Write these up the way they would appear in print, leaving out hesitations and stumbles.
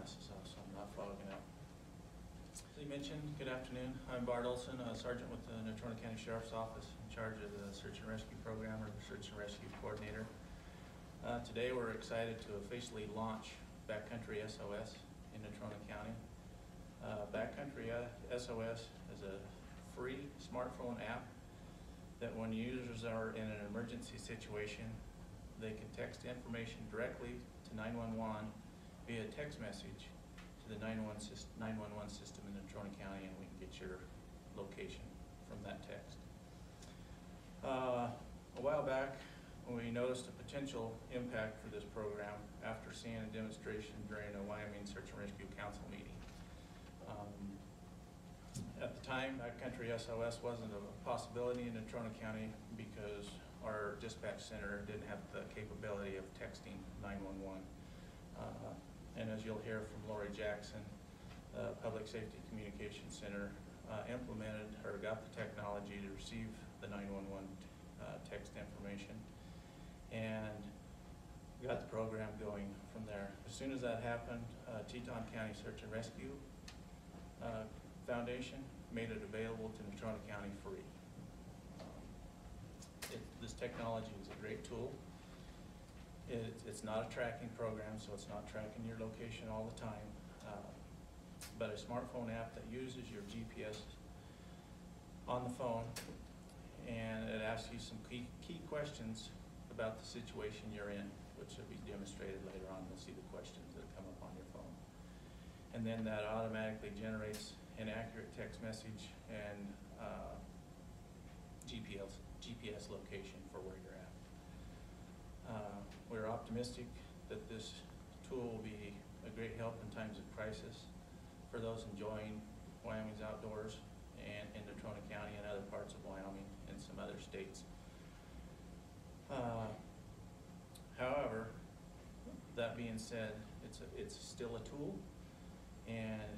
glasses off so I'm not fogging up. As you mentioned, good afternoon. I'm Bart Olson, a sergeant with the Natrona County Sheriff's Office in charge of the Search and Rescue Program, or the Search and Rescue Coordinator. Today we're excited to officially launch Backcountry SOS in Natrona County. Backcountry SOS is a free smartphone app that when users are in an emergency situation, they can text information directly to 911 via text message to the 911 system in Natrona County, and we can get your location from that text. A while back, we noticed a potential impact for this program after seeing a demonstration during a Wyoming Search and Rescue Council meeting. At the time, Backcountry SOS wasn't a possibility in Natrona County because our dispatch center didn't have the capability of texting 911. And as you'll hear from Lori Jackson, the Public Safety Communications Center implemented or got the technology to receive the 911 text information and got the program going from there. As soon as that happened, Teton County Search and Rescue Foundation made it available to Natrona County free. This technology is a great tool. It's not a tracking program, so it's not tracking your location all the time, but a smartphone app that uses your GPS on the phone, and it asks you some key questions about the situation you're in, which will be demonstrated later on. You'll see the questions that come up on your phone. And then that automatically generates an accurate text message and GPS location for where you're at. We're optimistic that this tool will be a great help in times of crisis for those enjoying Wyoming's outdoors and in Natrona County and other parts of Wyoming and some other states. However, that being said, it's still a tool, and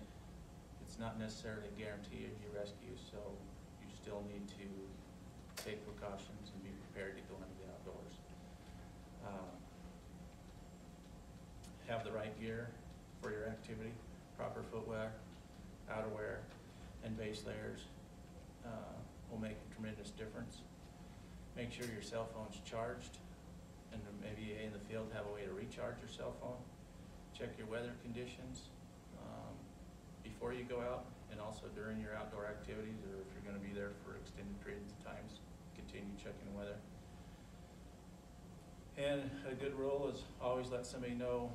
it's not necessarily a guarantee of your rescue, so you still need to take precautions and be prepared to go into the outdoors. Have the right gear for your activity, proper footwear, outerwear, and base layers will make a tremendous difference. Make sure your cell phone's charged, and maybe in the field have a way to recharge your cell phone. Check your weather conditions before you go out, and also during your outdoor activities, or if you're going to be there for extended periods of times, continue checking the weather. And a good rule is always let somebody know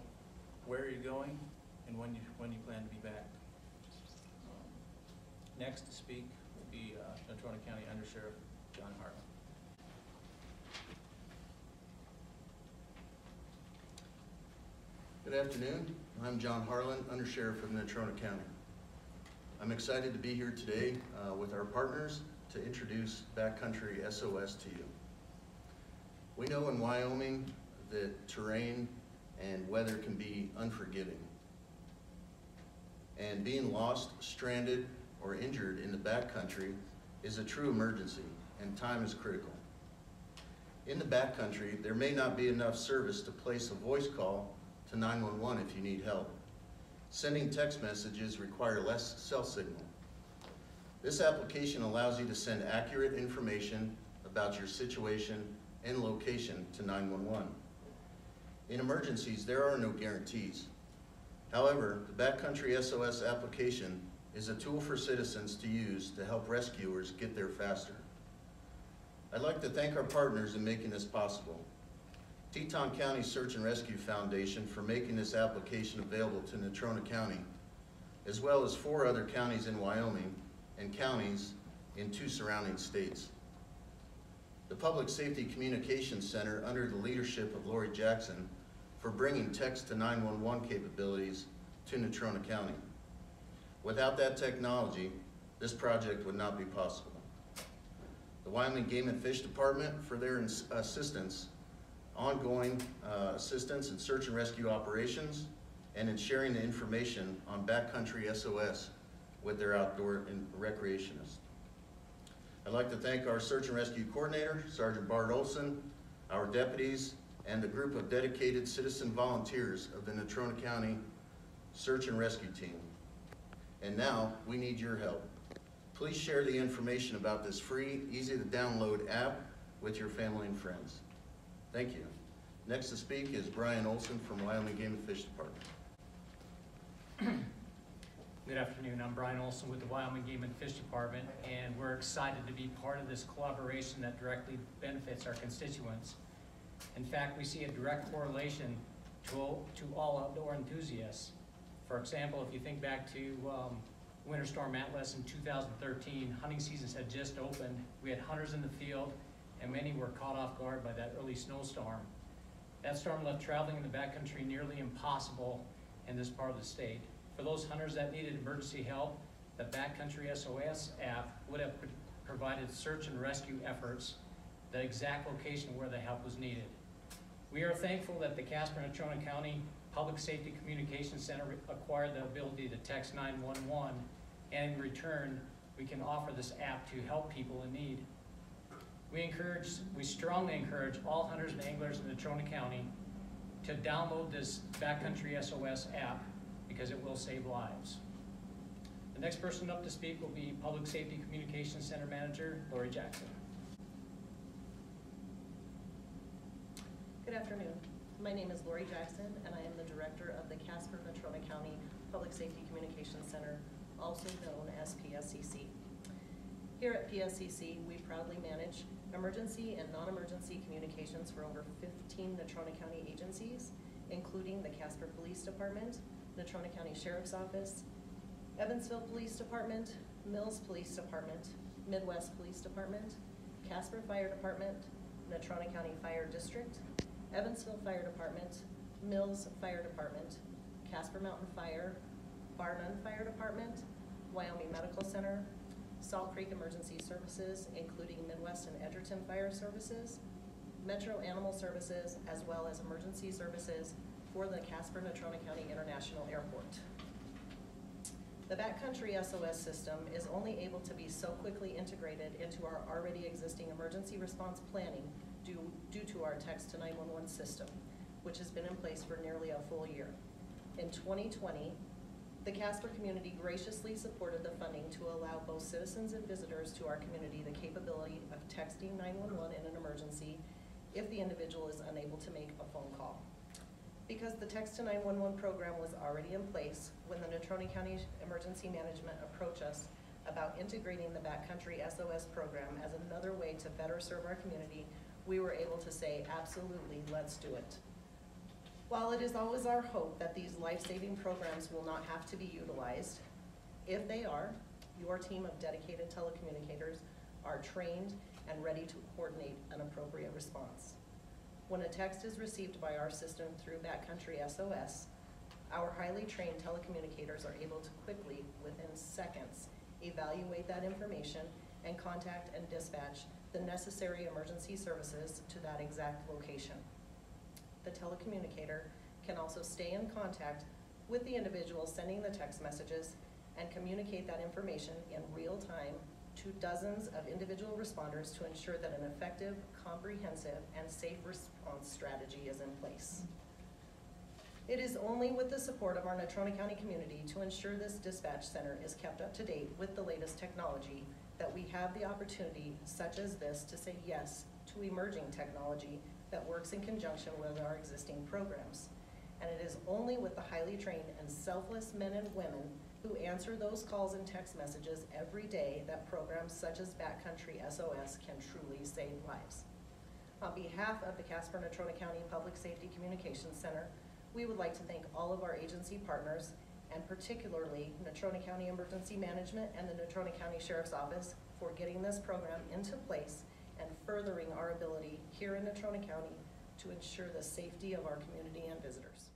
where you're going and when you plan to be back. Next to speak will be Natrona County Under Sheriff John Hartman. Good afternoon. I'm John Harlan, Under Sheriff of Natrona County. I'm excited to be here today with our partners to introduce Backcountry SOS to you. We know in Wyoming that terrain and weather can be unforgiving. And being lost, stranded, or injured in the backcountry is a true emergency, and time is critical. In the backcountry, there may not be enough service to place a voice call to 911 if you need help. Sending text messages require less cell signal. This application allows you to send accurate information about your situation and location to 911. In emergencies, there are no guarantees. However, the Backcountry SOS application is a tool for citizens to use to help rescuers get there faster. I'd like to thank our partners in making this possible. Teton County Search and Rescue Foundation for making this application available to Natrona County, as well as 4 other counties in Wyoming and counties in 2 surrounding states. The Public Safety Communications Center, under the leadership of Lori Jackson, for bringing text to 911 capabilities to Natrona County. Without that technology, this project would not be possible. The Wyoming Game and Fish Department for their assistance, ongoing assistance in search and rescue operations, and in sharing the information on Backcountry SOS with their outdoor and recreationists. I'd like to thank our Search and Rescue Coordinator, Sergeant Bart Olson, our deputies, and the group of dedicated citizen volunteers of the Natrona County search and rescue team. And now we need your help. Please share the information about this free, easy to download app with your family and friends. Thank you. Next to speak is Bart Olson from Wyoming Game and Fish Department. Good afternoon. I'm Bart Olson with the Wyoming Game and Fish Department, and we're excited to be part of this collaboration that directly benefits our constituents. In fact, we see a direct correlation to all outdoor enthusiasts. For example, if you think back to Winter Storm Atlas in 2013, hunting seasons had just opened. We had hunters in the field, and many were caught off guard by that early snowstorm. That storm left traveling in the backcountry nearly impossible in this part of the state. For those hunters that needed emergency help, the Backcountry SOS app would have provided search and rescue efforts, the exact location where the help was needed. We are thankful that the Casper-Natrona County Public Safety Communications Center acquired the ability to text 911, and in return, we can offer this app to help people in need. We strongly encourage all hunters and anglers in Natrona County to download this Backcountry SOS app because it will save lives. The next person up to speak will be Public Safety Communications Center Manager, Lori Jackson. Good afternoon. My name is Lori Jackson, and I am the Director of the Casper-Natrona County Public Safety Communications Center, also known as PSCC. Here at PSCC, we proudly manage emergency and non-emergency communications for over 15 Natrona County agencies, including the Casper Police Department, Natrona County Sheriff's Office, Evansville Police Department, Mills Police Department, Midwest Police Department, Casper Fire Department, Natrona County Fire District, Evansville Fire Department, Mills Fire Department, Casper Mountain Fire, Barnum Fire Department, Wyoming Medical Center, Salt Creek Emergency Services, including Midwest and Edgerton Fire Services, Metro Animal Services, as well as emergency services for the Casper-Natrona County International Airport. The Backcountry SOS system is only able to be so quickly integrated into our already existing emergency response planning due to our text to 911 system, which has been in place for nearly a full year. In 2020, the Casper community graciously supported the funding to allow both citizens and visitors to our community the capability of texting 911 in an emergency if the individual is unable to make a phone call. Because the text to 911 program was already in place, when the Natrona County Emergency Management approached us about integrating the Backcountry SOS program as another way to better serve our community, we were able to say, absolutely, let's do it. While it is always our hope that these life-saving programs will not have to be utilized, if they are, your team of dedicated telecommunicators are trained and ready to coordinate an appropriate response. When a text is received by our system through Backcountry SOS, our highly trained telecommunicators are able to quickly, within seconds, evaluate that information and contact and dispatch the necessary emergency services to that exact location. The telecommunicator can also stay in contact with the individual sending the text messages and communicate that information in real time to dozens of individual responders to ensure that an effective, comprehensive, and safe response strategy is in place. It is only with the support of our Natrona County community to ensure this dispatch center is kept up to date with the latest technology that we have the opportunity, such as this, to say yes to emerging technology that works in conjunction with our existing programs. And it is only with the highly trained and selfless men and women who answer those calls and text messages every day that programs such as Backcountry SOS can truly save lives. On behalf of the Casper-Natrona County Public Safety Communications Center, we would like to thank all of our agency partners, and particularly Natrona County Emergency Management and the Natrona County Sheriff's Office for getting this program into place and furthering our ability here in Natrona County to ensure the safety of our community and visitors.